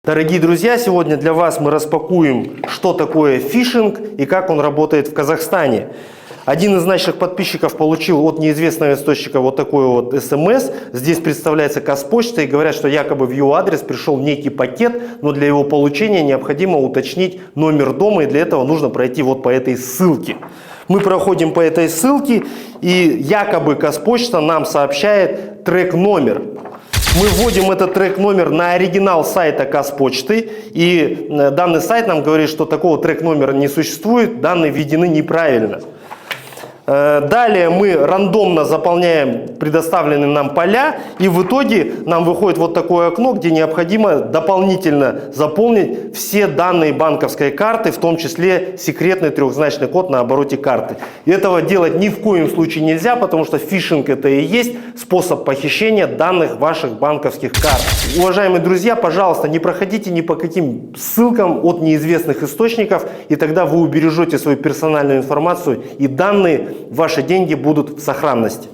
Дорогие друзья, сегодня для вас мы распакуем, что такое фишинг и как он работает в Казахстане. Один из наших подписчиков получил от неизвестного источника вот такой вот СМС. Здесь представляется Казпочта и говорят, что якобы в его адрес пришел некий пакет, но для его получения необходимо уточнить номер дома, и для этого нужно пройти вот по этой ссылке. Мы проходим по этой ссылке, и якобы Казпочта нам сообщает трек-номер. Мы вводим этот трек-номер на оригинал сайта Казпочты, и данный сайт нам говорит, что такого трек-номера не существует, данные введены неправильно. Далее мы рандомно заполняем предоставленные нам поля, и в итоге нам выходит вот такое окно, где необходимо дополнительно заполнить все данные банковской карты, в том числе секретный трехзначный код на обороте карты. И этого делать ни в коем случае нельзя, потому что фишинг — это и есть способ похищения данных ваших банковских карт. Уважаемые друзья, пожалуйста, не проходите ни по каким ссылкам от неизвестных источников, и тогда вы убережете свою персональную информацию, и данные, ваши деньги будут в сохранности.